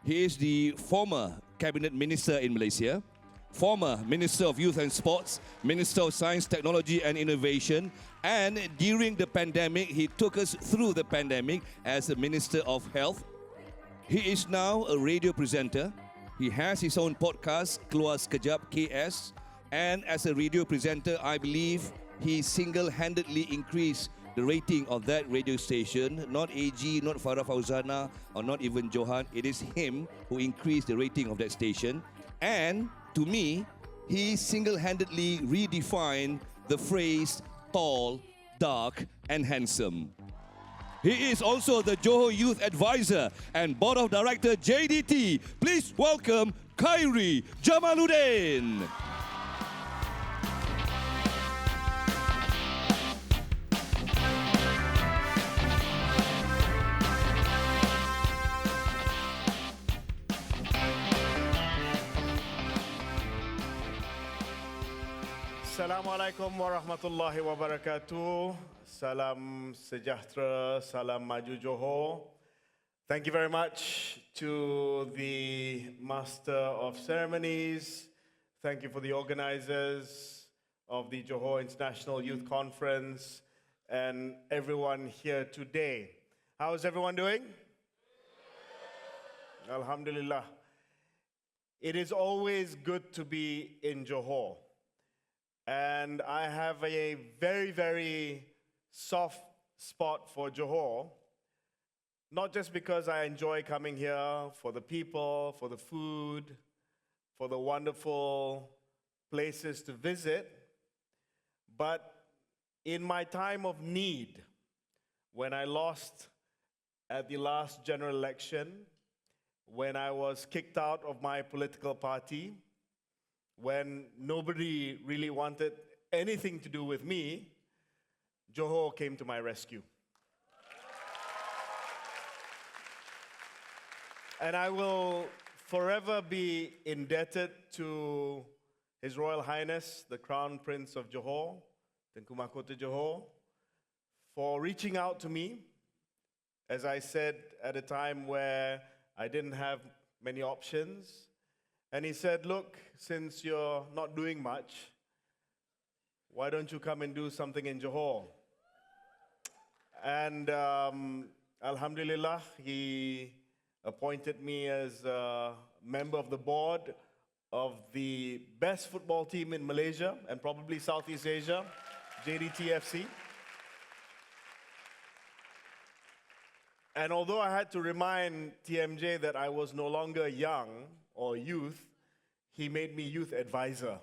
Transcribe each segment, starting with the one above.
He is the former cabinet minister in Malaysia, former Minister of Youth and Sports, Minister of Science, Technology and Innovation, and during the pandemic, he took us through the pandemic as a Minister of Health. He is now a radio presenter. He has his own podcast, Keluar Sekejap KS, and as a radio presenter, I believe he single-handedly increased the rating of that radio station. Not AG, not Farah Fauzana, or not even Johan. It is him who increased the rating of that station. And to me, he single-handedly redefined the phrase tall, dark, and handsome. He is also the Johor Youth Advisor and Board of Director JDT. Please welcome Khairy Jamaluddin. Assalamualaikum warahmatullahi wabarakatuh. Salam sejahtera, salam maju Johor. Thank you very much to the Master of Ceremonies. Thank you for the organizers of the Johor International Youth Conference and everyone here today. How is everyone doing? Alhamdulillah. It is always good to be in Johor. And I have a very, very soft spot for Johor, not just because I enjoy coming here for the people, for the food, for the wonderful places to visit, but in my time of need, when I lost at the last general election, when I was kicked out of my political party, when nobody really wanted anything to do with me, Johor came to my rescue. And I will forever be indebted to His Royal Highness, the Crown Prince of Johor, Tengku Mahkota Johor, for reaching out to me, as I said, at a time where I didn't have many options. And he said, look, since you're not doing much, why don't you come and do something in Johor? And Alhamdulillah, he appointed me as a member of the board of the best football team in Malaysia and probably Southeast Asia, JDTFC. And although I had to remind TMJ that I was no longer young or youth, he made me youth advisor.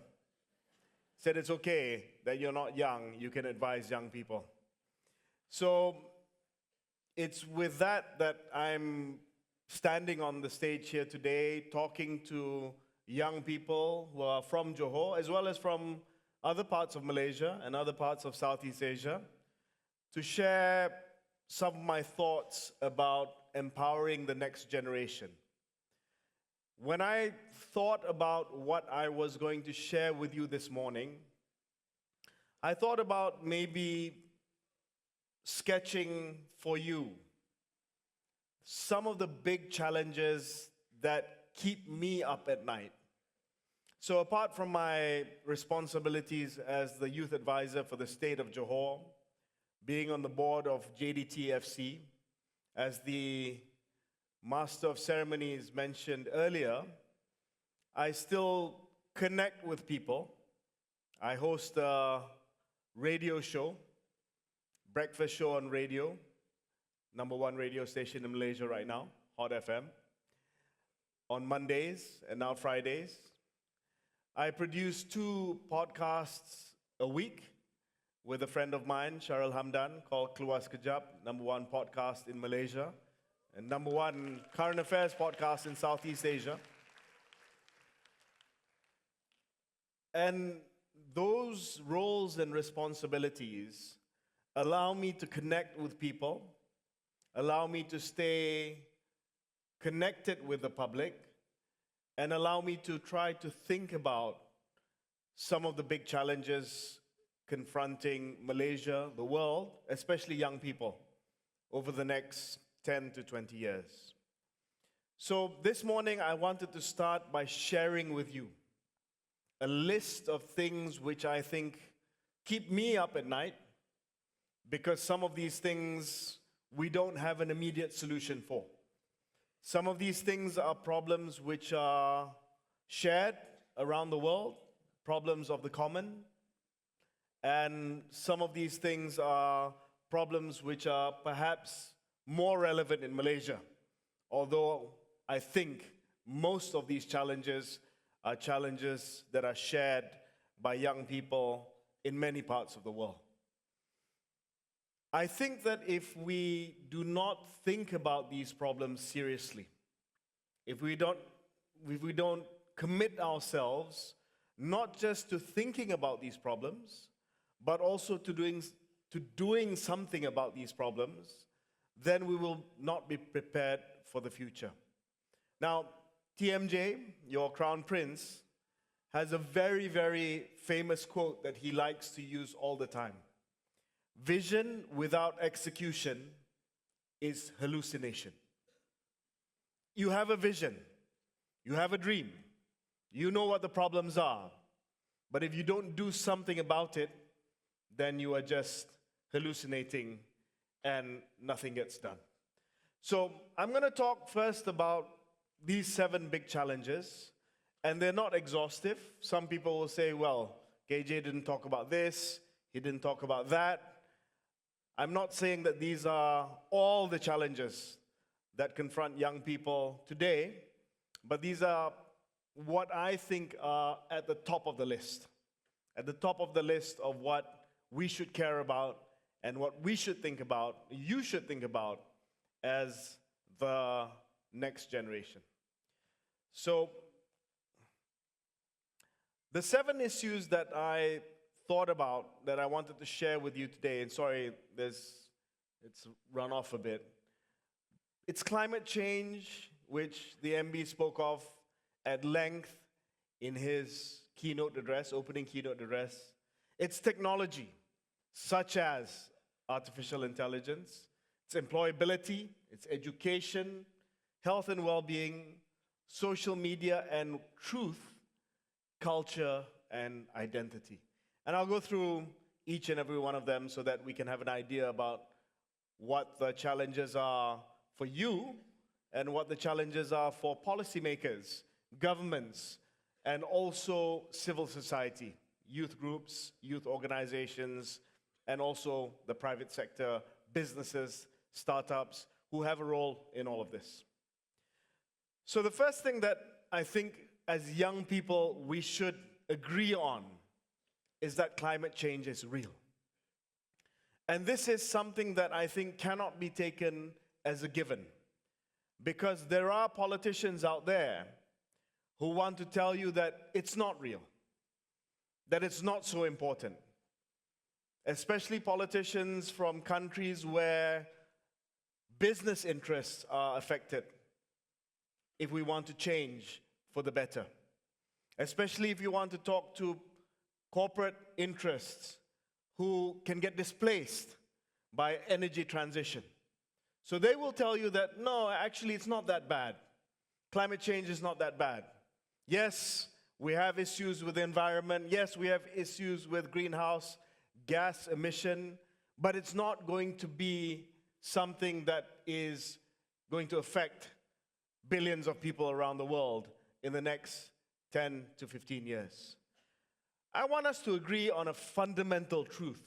Said it's okay that you're not young, you can advise young people. So it's with that that I'm standing on the stage here today, talking to young people who are from Johor, as well as from other parts of Malaysia and other parts of Southeast Asia, to share some of my thoughts about empowering the next generation. When I thought about what I was going to share with you this morning, I thought about maybe sketching for you some of the big challenges that keep me up at night. So apart from my responsibilities as the youth advisor for the state of Johor, being on the board of JDTFC, as the Master of Ceremonies mentioned earlier, I still connect with people. I host a radio show, breakfast show on radio, #1 radio station in Malaysia right now, Hot FM, on Mondays and now Fridays. I produce 2 podcasts a week with a friend of mine, Sharul Hamdan, called Keluar Sekejap, #1 podcast in Malaysia, and #1 current affairs podcast in Southeast Asia. And those roles and responsibilities allow me to connect with people, allow me to stay connected with the public, and allow me to try to think about some of the big challenges confronting Malaysia, the world, especially young people, over the next 10 to 20 years. So this morning, I wanted to start by sharing with you a list of things which I think keep me up at night, because some of these things we don't have an immediate solution for. Some of these things are problems which are shared around the world, problems of the common, and some of these things are problems which are perhaps more relevant in Malaysia, although I think most of these challenges are challenges that are shared by young people in many parts of the world. I think that if we do not think about these problems seriously, if we don't commit ourselves not just to thinking about these problems, but also to doing something about these problems, then we will not be prepared for the future. Now, TMJ, your Crown Prince, has a very, very famous quote that he likes to use all the time. Vision without execution is hallucination. You have a vision, you have a dream, you know what the problems are, but if you don't do something about it, then you are just hallucinating and nothing gets done. So I'm going to talk first about these 7 big challenges, and they're not exhaustive. Some people will say, well, KJ didn't talk about this, he didn't talk about that. I'm not saying that these are all the challenges that confront young people today, but these are what I think are at the top of the list. At the top of the list of what we should care about and what we should think about, you should think about as the next generation. So, the 7 issues that I thought about that I wanted to share with you today, and sorry, it's run off a bit. It's climate change, which the MB spoke of at length in his keynote address, opening keynote address. It's technology, such as artificial intelligence. It's employability, it's education, health and well-being, social media and truth, culture and identity. And I'll go through each and every one of them so that we can have an idea about what the challenges are for you and what the challenges are for policymakers, governments, and also civil society, youth groups, youth organizations, and also the private sector, businesses, startups, who have a role in all of this. So the first thing that I think as young people we should agree on is that climate change is real. And this is something that I think cannot be taken as a given, because there are politicians out there who want to tell you that it's not real, that it's not so important, especially politicians from countries where business interests are affected if we want to change for the better, especially if you want to talk to corporate interests who can get displaced by energy transition. So they will tell you that, no, actually it's not that bad. Climate change is not that bad. Yes, we have issues with the environment. Yes, we have issues with greenhouse gas emission, but it's not going to be something that is going to affect billions of people around the world in the next 10 to 15 years. I want us to agree on a fundamental truth,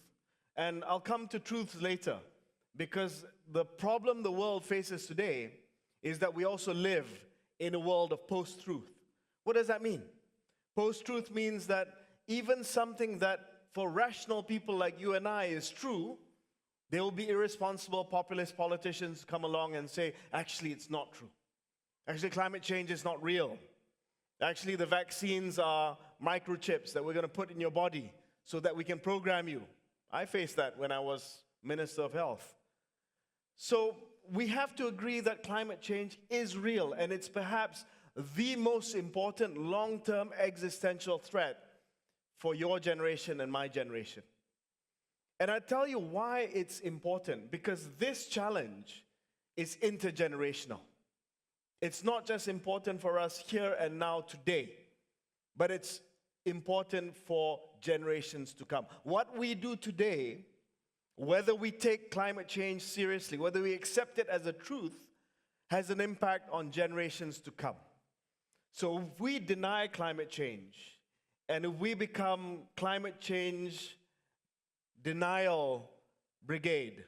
and I'll come to truths later, because the problem the world faces today is that we also live in a world of post-truth. What does that mean? Post-truth means that even something that for rational people like you and I is true, there will be irresponsible populist politicians come along and say, actually it's not true. Actually climate change is not real. Actually the vaccines are microchips that we're going to put in your body so that we can program you. I faced that when I was Minister of Health. So we have to agree that climate change is real, and it's perhaps the most important long-term existential threat for your generation and my generation. And I tell you why it's important, because this challenge is intergenerational. It's not just important for us here and now today, but it's important for generations to come. What we do today, whether we take climate change seriously, whether we accept it as a truth, has an impact on generations to come. So if we deny climate change, and if we become climate change denial brigade,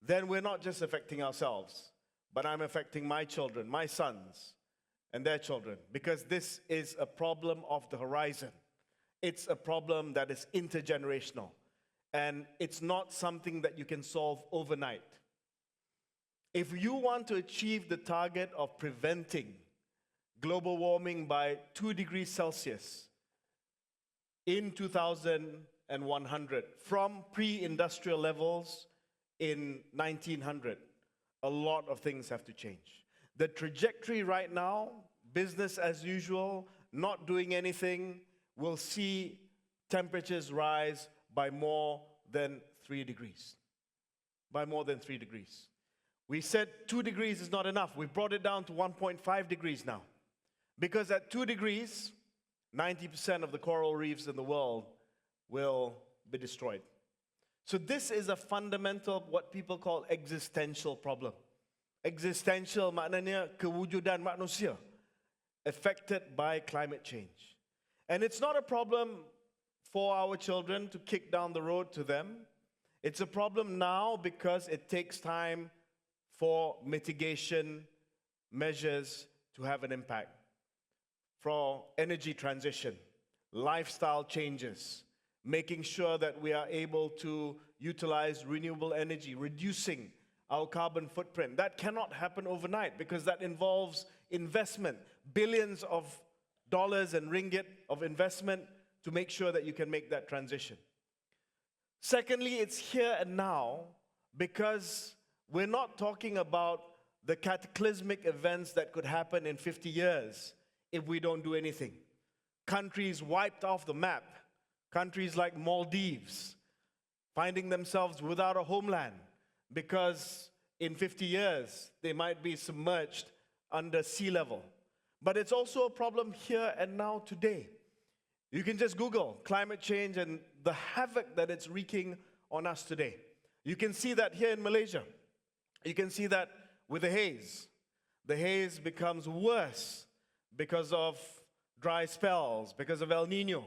then we're not just affecting ourselves, but I'm affecting my children, my sons, and their children, because this is a problem of the horizon. It's a problem that is intergenerational, and it's not something that you can solve overnight. If you want to achieve the target of preventing global warming by 2 degrees Celsius in 2100 from pre-industrial levels in 1900, a lot of things have to change. The trajectory right now, business as usual, not doing anything, will see temperatures rise by more than 3 degrees. By more than 3 degrees. We said 2 degrees is not enough. We've brought it down to 1.5 degrees now. Because at 2 degrees, 90% of the coral reefs in the world will be destroyed. So this is a fundamental, what people call existential problem. Existential maknanya kewujudan manusia affected by climate change. And it's not a problem for our children to kick down the road to them. It's a problem now because it takes time for mitigation measures to have an impact. For energy transition, lifestyle changes, making sure that we are able to utilize renewable energy, reducing our carbon footprint. That cannot happen overnight because that involves investment, billions of dollars and ringgit of investment to make sure that you can make that transition. Secondly, it's here and now because we're not talking about the cataclysmic events that could happen in 50 years if we don't do anything. Countries wiped off the map, countries like Maldives, finding themselves without a homeland because in 50 years they might be submerged under sea level. But it's also a problem here and now today. You can just Google climate change and the havoc that it's wreaking on us today. You can see that here in Malaysia. You can see that with the haze. The haze becomes worse because of dry spells, because of El Nino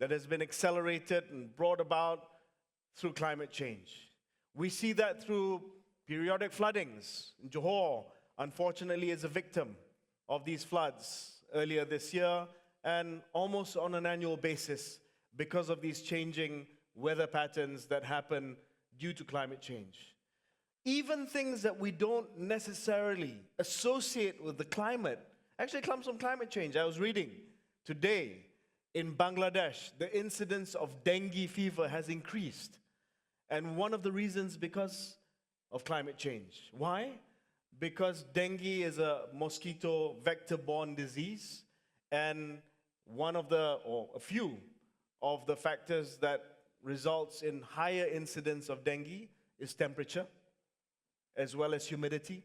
that has been accelerated and brought about through climate change. We see that through periodic floodings. Johor, unfortunately, is a victim of these floods earlier this year and almost on an annual basis because of these changing weather patterns that happen due to climate change. Even things that we don't necessarily associate with the climate actually comes from climate change. I was reading today in Bangladesh, the incidence of dengue fever has increased. And one of the reasons because of climate change. Why? Because dengue is a mosquito vector-borne disease, and one of the, or a few of the factors that results in higher incidence of dengue is temperature, as well as humidity,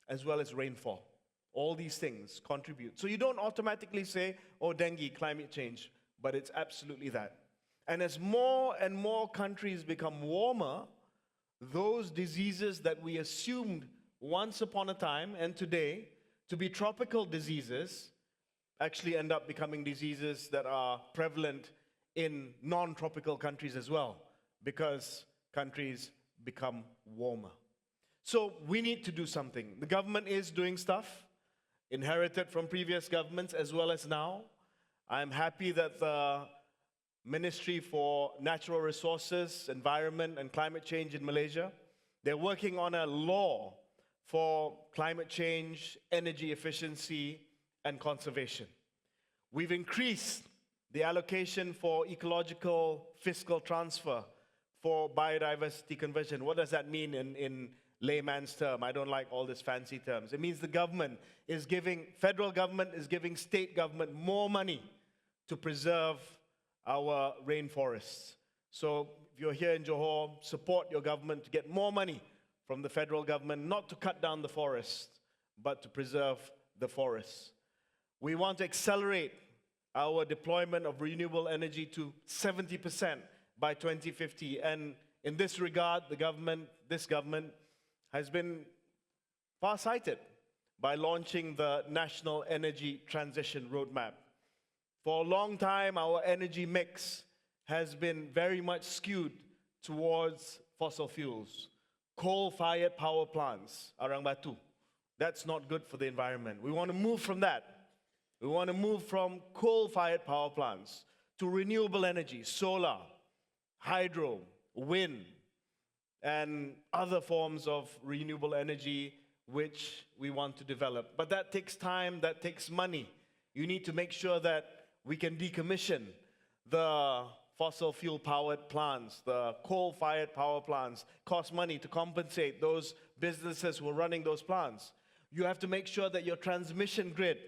as well as rainfall. All these things contribute. So you don't automatically say, oh, dengue, climate change, but it's absolutely that. And as more and more countries become warmer, those diseases that we assumed once upon a time and today to be tropical diseases actually end up becoming diseases that are prevalent in non-tropical countries as well, because countries become warmer. So we need to do something. The government is doing stuff, inherited from previous governments as well as now. I'm happy that the Ministry for Natural Resources, Environment and Climate Change in Malaysia, they're working on a law for climate change, energy efficiency and conservation. We've increased the allocation for ecological fiscal transfer for biodiversity conversion. What does that mean in layman's term? I don't like all these fancy terms. It means the government is giving, federal government is giving state government more money to preserve our rainforests. So if you're here in Johor, support your government to get more money from the federal government, not to cut down the forest, but to preserve the forests. We want to accelerate our deployment of renewable energy to 70% by 2050. And in this regard, this government has been far-sighted by launching the National Energy Transition Roadmap. For a long time, our energy mix has been very much skewed towards fossil fuels. Coal-fired power plants, Arang Batu. That's not good for the environment. We want to move from that. We want to move from coal-fired power plants to renewable energy, solar, hydro, wind, and other forms of renewable energy which we want to develop. But that takes time, that takes money. You need to make sure that we can decommission the fossil fuel-powered plants, the coal-fired power plants. Cost money to compensate those businesses who are running those plants. You have to make sure that your transmission grid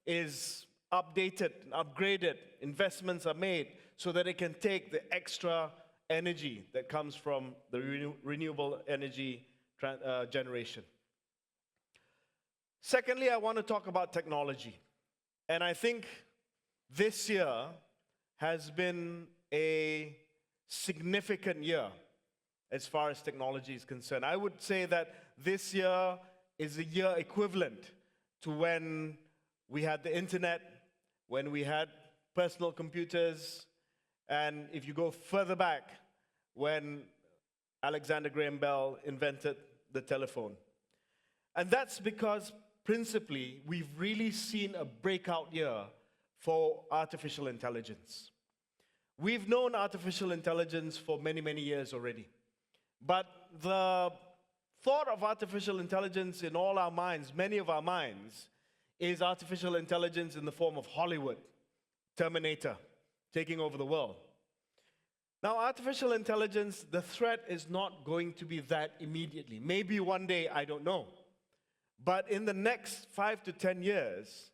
is updated, upgraded, investments are made so that it can take the extra energy that comes from the renewable energy generation. Secondly, I want to talk about technology. And I think this year has been a significant year as far as technology is concerned. I would say that this year is a year equivalent to when we had the internet, when we had personal computers, and if you go further back, when Alexander Graham Bell invented the telephone. And that's because, principally, we've really seen a breakout year for artificial intelligence. We've known artificial intelligence for many, many years already. But the thought of artificial intelligence in all our minds, many of our minds, is artificial intelligence in the form of Hollywood, Terminator, taking over the world. Now, artificial intelligence, the threat is not going to be that immediately. Maybe one day, I don't know. But in the next 5 to 10 years,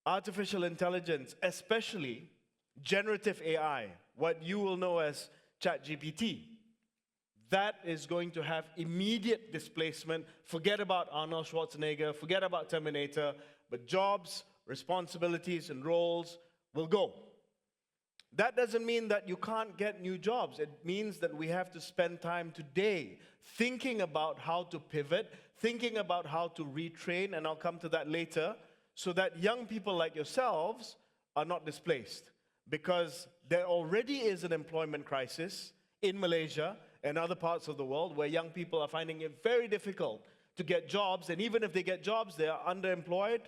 artificial intelligence, especially generative AI, what you will know as ChatGPT, that is going to have immediate displacement. Forget about Arnold Schwarzenegger, forget about Terminator, but jobs, responsibilities, and roles will go. That doesn't mean that you can't get new jobs. It means that we have to spend time today thinking about how to pivot, thinking about how to retrain, and I'll come to that later, so that young people like yourselves are not displaced. Because there already is an employment crisis in Malaysia and other parts of the world where young people are finding it very difficult to get jobs, and even if they get jobs, they are underemployed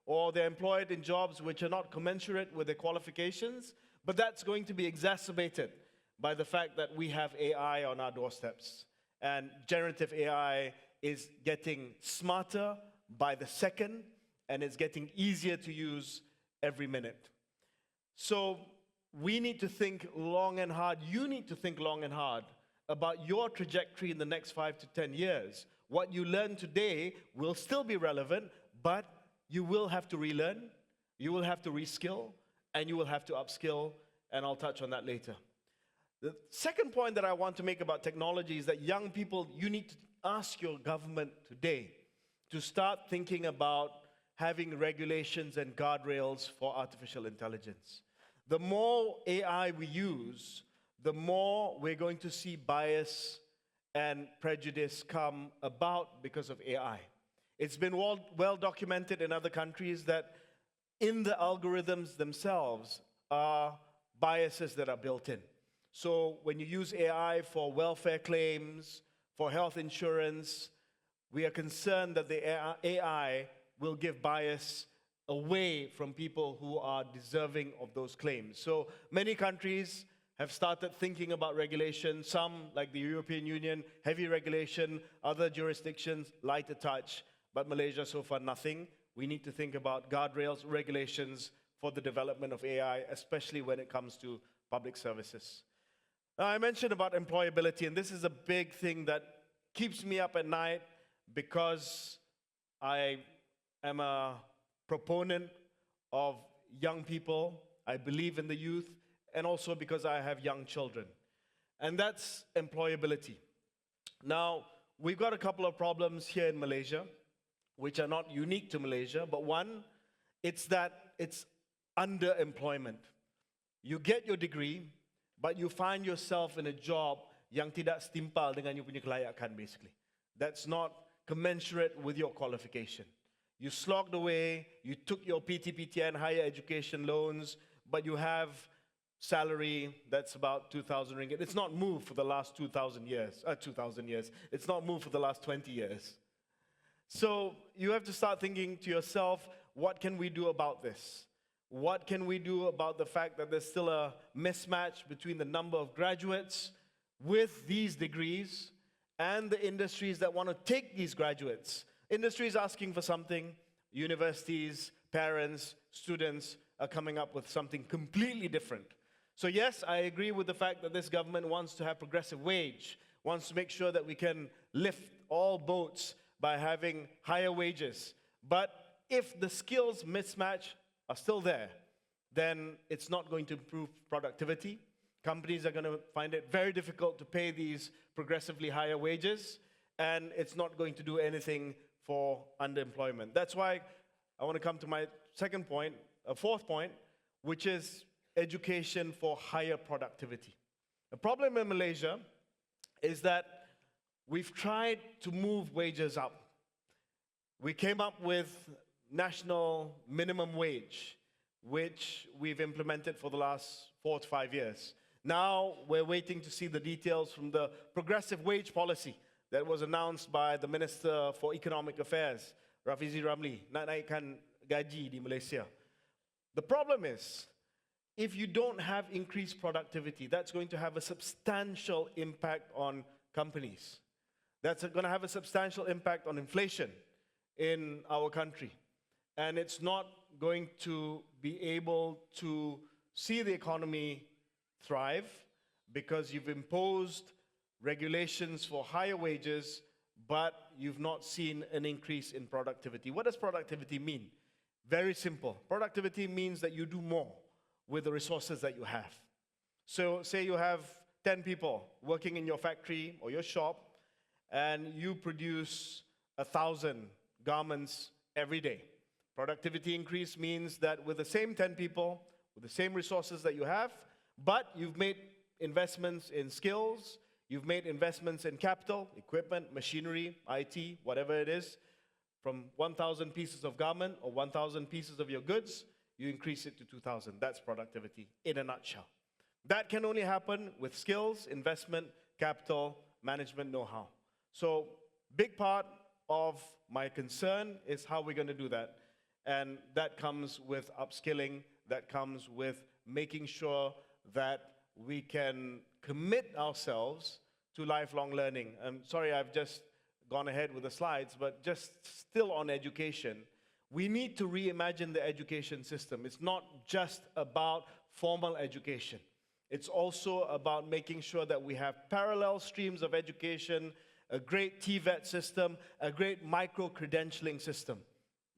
or they're employed in jobs which are not commensurate with their qualifications. But that's going to be exacerbated by the fact that we have AI on our doorsteps. And generative AI is getting smarter by the second, and it's getting easier to use every minute. So we need to think long and hard. You need to think long and hard about your trajectory in the next 5 to 10 years. What you learn today will still be relevant, but you will have to relearn, you will have to reskill, and you will have to upskill, and I'll touch on that later. The second point that I want to make about technology is that young people, you need to ask your government today to start thinking about having regulations and guardrails for artificial intelligence. The more AI we use, the more we're going to see bias and prejudice come about because of AI. It's been well documented in other countries that in the algorithms themselves are biases that are built in. So when you use AI for welfare claims, for health insurance, we are concerned that the AI will give bias away from people who are deserving of those claims. So many countries have started thinking about regulation, some, like the European Union, heavy regulation, other jurisdictions, lighter touch, but Malaysia so far nothing. We need to think about guardrails, regulations for the development of AI, especially when it comes to public services. Now, I mentioned about employability, and this is a big thing that keeps me up at night because I am a proponent of young people. I believe in the youth, and also because I have young children. And that's employability. Now, we've got a couple of problems here in Malaysia. which are not unique to Malaysia, but one, it's that it's underemployment. You get your degree, but you find yourself in a job yang tidak setimpal dengan you punya kelayakan, basically. That's not commensurate with your qualification. You slogged away, you took your PTPTN higher education loans, but you have salary that's about 2,000 ringgit. It's not moved for the last 2,000 years. It's not moved for the last 20 years. So you have to start thinking to yourself, what can we do about this? What can we do about the fact that there's still a mismatch between the number of graduates with these degrees and the industries that want to take these graduates? Industries asking for something, universities, parents, students are coming up with something completely different. So yes, I agree with the fact that this government wants to have progressive wage, wants to make sure that we can lift all boats by having higher wages. But if the skills mismatch are still there, then it's not going to improve productivity. Companies are going to find it very difficult to pay these progressively higher wages, and it's not going to do anything for underemployment. That's why I want to come to my second point, a fourth point, which is education for higher productivity. The problem in Malaysia is that we've tried to move wages up. We came up with national minimum wage, which we've implemented for the last 4 to 5 years. Now we're waiting to see the details from the progressive wage policy that was announced by the Minister for Economic Affairs, Rafizi Ramli, nak naikkan gaji di Malaysia. The problem is, if you don't have increased productivity, that's going to have a substantial impact on companies. That's going to have a substantial impact on inflation in our country. And it's not going to be able to see the economy thrive because you've imposed regulations for higher wages, but you've not seen an increase in productivity. What does productivity mean? Very simple. Productivity means that you do more with the resources that you have. So say you have 10 people working in your factory or your shop, and you produce 1,000 garments every day. Productivity increase means that with the same 10 people, with the same resources that you have, but you've made investments in skills, you've made investments in capital, equipment, machinery, IT, whatever it is, from 1,000 pieces of garment or 1,000 pieces of your goods, you increase it to 2,000. That's productivity in a nutshell. That can only happen with skills, investment, capital, management know-how. So big part of my concern is how we're going to do that. And that comes with upskilling, that comes with making sure that we can commit ourselves to lifelong learning. I'm sorry, I've just gone ahead with the slides, but just still on education, we need to reimagine the education system. It's not just about formal education. It's also about making sure that we have parallel streams of education, a great TVET system, a great micro-credentialing system.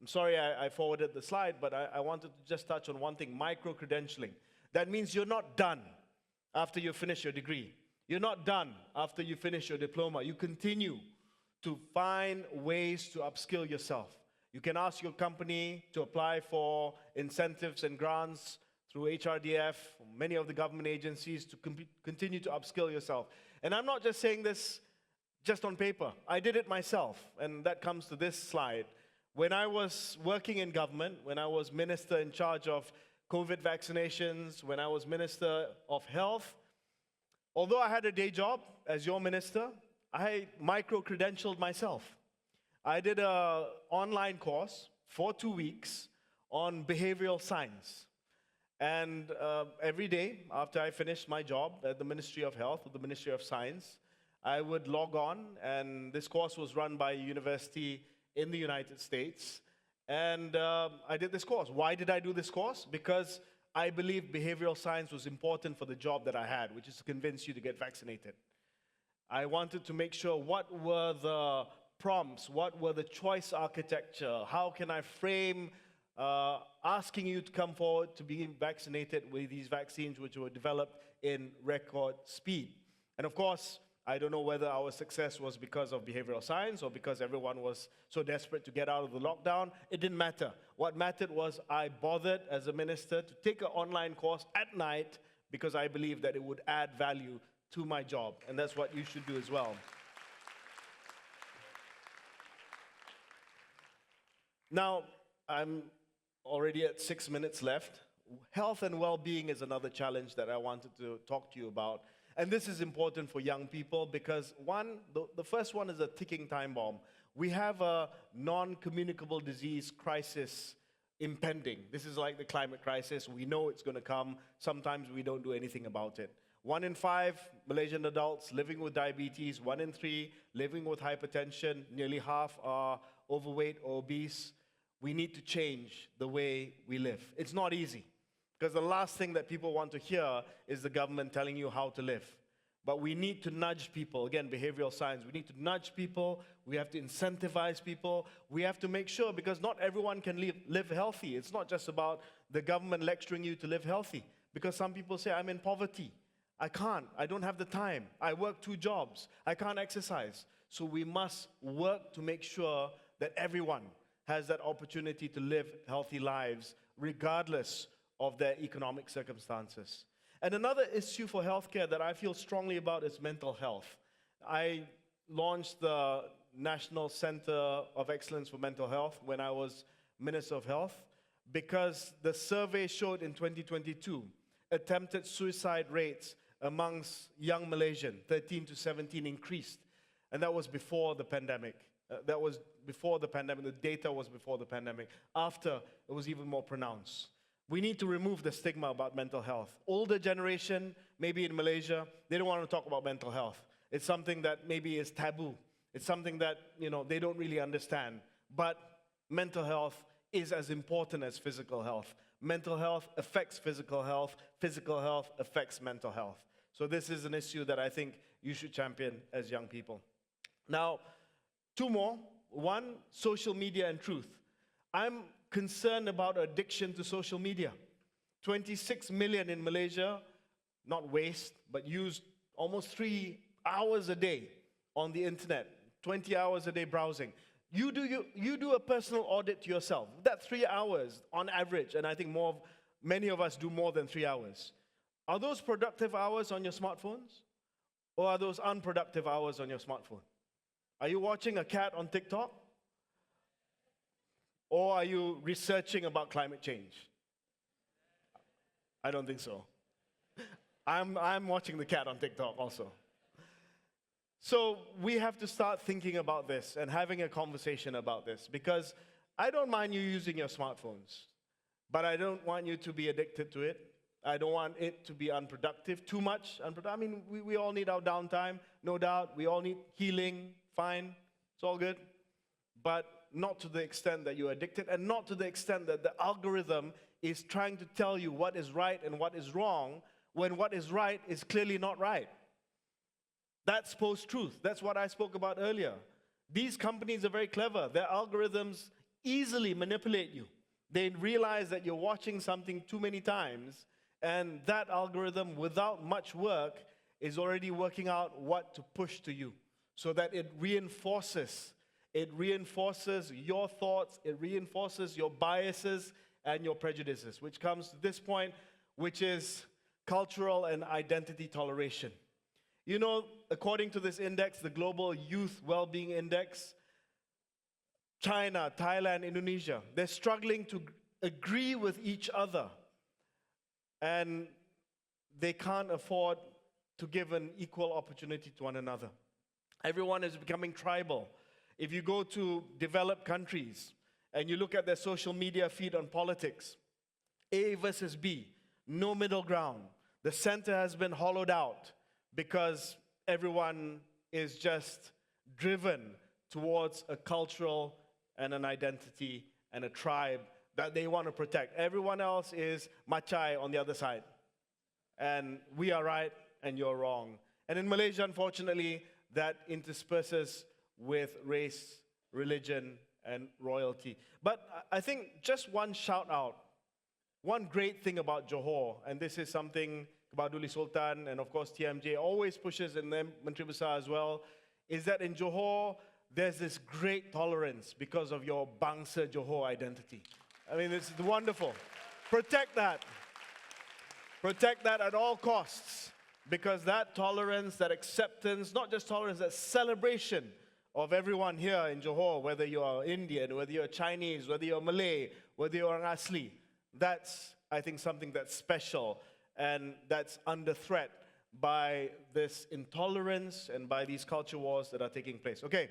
I'm sorry I forwarded the slide, but I wanted to just touch on one thing, micro-credentialing. That means you're not done after you finish your degree. You're not done after you finish your diploma. You continue to find ways to upskill yourself. You can ask your company to apply for incentives and grants through HRDF, many of the government agencies, to continue to upskill yourself. And I'm not just saying this just on paper. I did it myself, and that comes to this slide. When I was working in government, when I was minister in charge of COVID vaccinations, when I was Minister of Health, although I had a day job as your minister, I micro-credentialed myself. I did an online course for 2 weeks on behavioral science. And every day after I finished my job at the Ministry of Health or the Ministry of Science, I would log on, and this course was run by a university in the United States. And I did this course. Why did I do this course? Because I believe behavioral science was important for the job that I had, which is to convince you to get vaccinated. I wanted to make sure what were the prompts, what were the choice architecture, how can I frame asking you to come forward to be vaccinated with these vaccines which were developed in record speed. And of course, I don't know whether our success was because of behavioral science or because everyone was so desperate to get out of the lockdown. It didn't matter. What mattered was I bothered as a minister to take an online course at night because I believe that it would add value to my job. And that's what you should do as well. Now, I'm already at 6 minutes left. Health and well-being is another challenge that I wanted to talk to you about. And this is important for young people because the first one is a ticking time bomb. We have a non-communicable disease crisis impending. This is like the climate crisis. We know it's going to come. Sometimes we don't do anything about it. 1 in 5 Malaysian adults living with diabetes, 1 in 3 living with hypertension, nearly half are overweight or obese. We need to change the way we live. It's not easy. Because the last thing that people want to hear is the government telling you how to live. But we need to nudge people. Again, behavioral science. We need to nudge people. We have to incentivize people. We have to make sure, because not everyone can live healthy. It's not just about the government lecturing you to live healthy. Because some people say, I'm in poverty. I can't. I don't have the time. I work 2 jobs. I can't exercise. So we must work to make sure that everyone has that opportunity to live healthy lives, regardless of their economic circumstances. And another issue for healthcare that I feel strongly about is mental health. I launched the National Center of Excellence for Mental Health when I was Minister of Health because the survey showed in 2022 attempted suicide rates amongst young Malaysians, 13 to 17, increased. And that was before the pandemic. That was before the pandemic. The data was before the pandemic. After, it was even more pronounced. We need to remove the stigma about mental health. Older generation, maybe in Malaysia, they don't want to talk about mental health. It's something that maybe is taboo. It's something that, they don't really understand. But mental health is as important as physical health. Mental health affects physical health. Physical health affects mental health. So this is an issue that I think you should champion as young people. Now, 2 more. 1, social media and truth. I'm concerned about addiction to social media. 26 million in Malaysia, not waste, but use almost 3 hours a day on the internet, 20 hours a day browsing. You do a personal audit to yourself. That 3 hours on average, and I think many of us do more than 3 hours. Are those productive hours on your smartphones? Or are those unproductive hours on your smartphone? Are you watching a cat on TikTok? Or are you researching about climate change? I don't think so. I'm watching the cat on TikTok also. So we have to start thinking about this and having a conversation about this, because I don't mind you using your smartphones, but I don't want you to be addicted to it. I don't want it to be unproductive, too much unproductive. I mean, we all need our downtime, no doubt. We all need healing, fine, it's all good. But not to the extent that you're addicted, and not to the extent that the algorithm is trying to tell you what is right and what is wrong, when what is right is clearly not right. That's post-truth. That's what I spoke about earlier. These companies are very clever. Their algorithms easily manipulate you. They realize that you're watching something too many times, and that algorithm, without much work, is already working out what to push to you, so that it reinforces your thoughts, it reinforces your biases and your prejudices, which comes to this point, which is cultural and identity toleration. You know, according to this index, the Global Youth Wellbeing Index, China, Thailand, Indonesia, they're struggling to agree with each other. And they can't afford to give an equal opportunity to one another. Everyone is becoming tribal. If you go to developed countries and you look at their social media feed on politics, A versus B, no middle ground. The center has been hollowed out because everyone is just driven towards a cultural and an identity and a tribe that they want to protect. Everyone else is Machai on the other side. And we are right and you're wrong. And in Malaysia, unfortunately, that intersperses with race, religion, and royalty. But I think just one shout out, one great thing about Johor, and this is something Kabaduli Sultan, and of course TMJ always pushes, and then Menteri Besar as well, is that in Johor, there's this great tolerance because of your Bangsa Johor identity. I mean, it's wonderful. Protect that. Protect that at all costs, because that tolerance, that acceptance, not just tolerance, that celebration of everyone here in Johor, whether you are Indian, whether you're Chinese, whether you're Malay, whether you're an Asli, that's, I think, something that's special and that's under threat by this intolerance and by these culture wars that are taking place. Okay,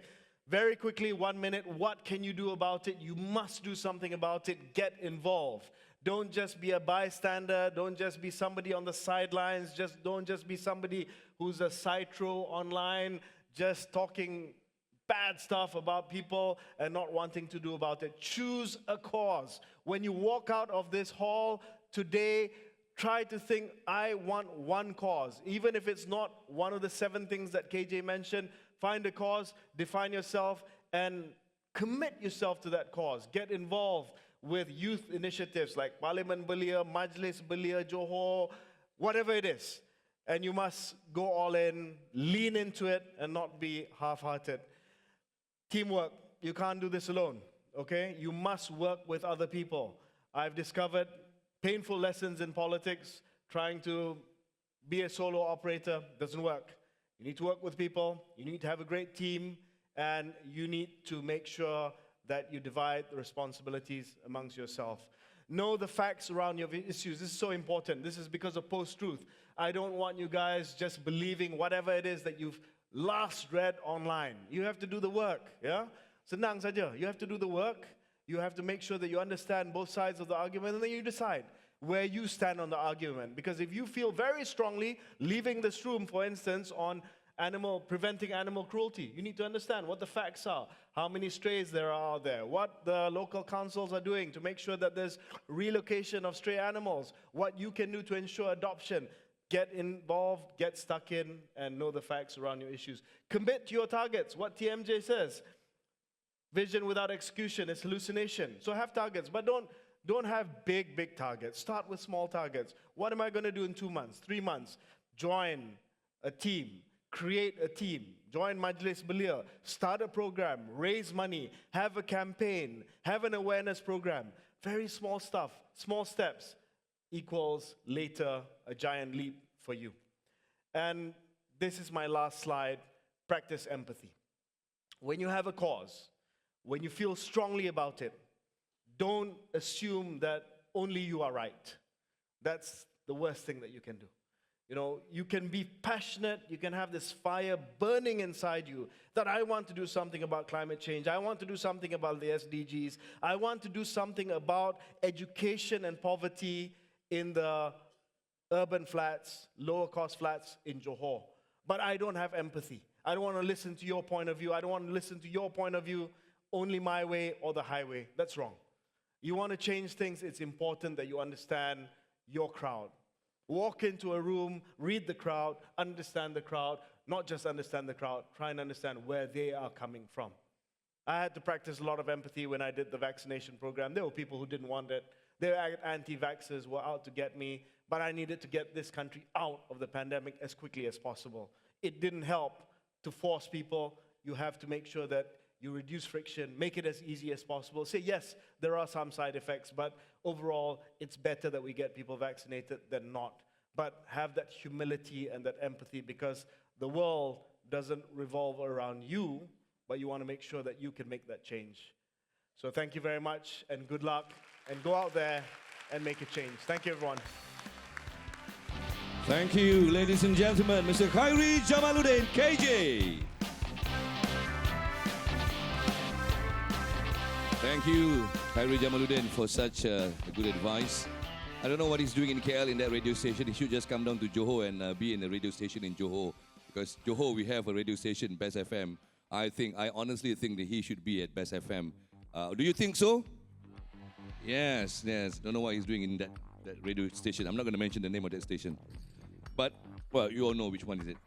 very quickly, 1 minute. What can you do about it? You must do something about it. Get involved. Don't just be a bystander. Don't just be somebody on the sidelines. Don't just be somebody who's a sideshow online, just talking bad stuff about people and not wanting to do about it. Choose a cause. When you walk out of this hall today, try to think, I want one cause. Even if it's not one of the 7 things that KJ mentioned, find a cause, define yourself, and commit yourself to that cause. Get involved with youth initiatives like Parlimen Belia, Majlis Belia, Johor, whatever it is. And you must go all in, lean into it, and not be half-hearted. Teamwork. You can't do this alone, okay? You must work with other people. I've discovered painful lessons in politics. Trying to be a solo operator doesn't work. You need to work with people. You need to have a great team. And you need to make sure that you divide the responsibilities amongst yourself. Know the facts around your issues. This is so important. This is because of post-truth. I don't want you guys just believing whatever it is that you've last read online. You have to do the work, yeah? Senang saja. You have to do the work. You have to make sure that you understand both sides of the argument, and then you decide where you stand on the argument. Because if you feel very strongly leaving this room, for instance, on preventing animal cruelty, you need to understand what the facts are, how many strays there are out there, what the local councils are doing to make sure that there's relocation of stray animals, what you can do to ensure adoption. Get involved, get stuck in, and know the facts around your issues. Commit to your targets, what TMJ says. Vision without execution is hallucination. So have targets, but don't have big targets. Start with small targets. What am I going to do in 2 months, 3 months? Join a team. Create a team, join Majlis Belia, start a program, raise money, have a campaign, have an awareness program. Very small stuff, small steps equals later a giant leap for you. And this is my last slide, practice empathy. When you have a cause, when you feel strongly about it, don't assume that only you are right. That's the worst thing that you can do. You know, you can be passionate, you can have this fire burning inside you that I want to do something about climate change, I want to do something about the SDGs, I want to do something about education and poverty in the urban flats, lower cost flats in Johor. But I don't have empathy. I don't want to listen to your point of view. I don't want to listen to your point of view, only my way or the highway. That's wrong. You want to change things, it's important that you understand your crowd. Walk into a room, read the crowd, understand the crowd, not just understand the crowd, try and understand where they are coming from. I had to practice a lot of empathy when I did the vaccination program. There were people who didn't want it. There were anti-vaxxers who were out to get me, but I needed to get this country out of the pandemic as quickly as possible. It didn't help to force people. You have to make sure that you reduce friction, make it as easy as possible. Say, yes, there are some side effects, but overall, it's better that we get people vaccinated than not. But have that humility and that empathy, because the world doesn't revolve around you, but you want to make sure that you can make that change. So thank you very much, and good luck, and go out there and make a change. Thank you, everyone. Thank you, ladies and gentlemen, Mr. Khairy Jamaluddin, KJ. Thank you, Khairy Jamaluddin, for such good advice. I don't know what he's doing in KL in that radio station. He should just come down to Johor and be in a radio station in Johor. Because Johor, we have a radio station, Best FM. I honestly think that he should be at Best FM. Do you think so? Yes. Don't know what he's doing in that radio station. I'm not going to mention the name of that station. But, well, you all know which one is it.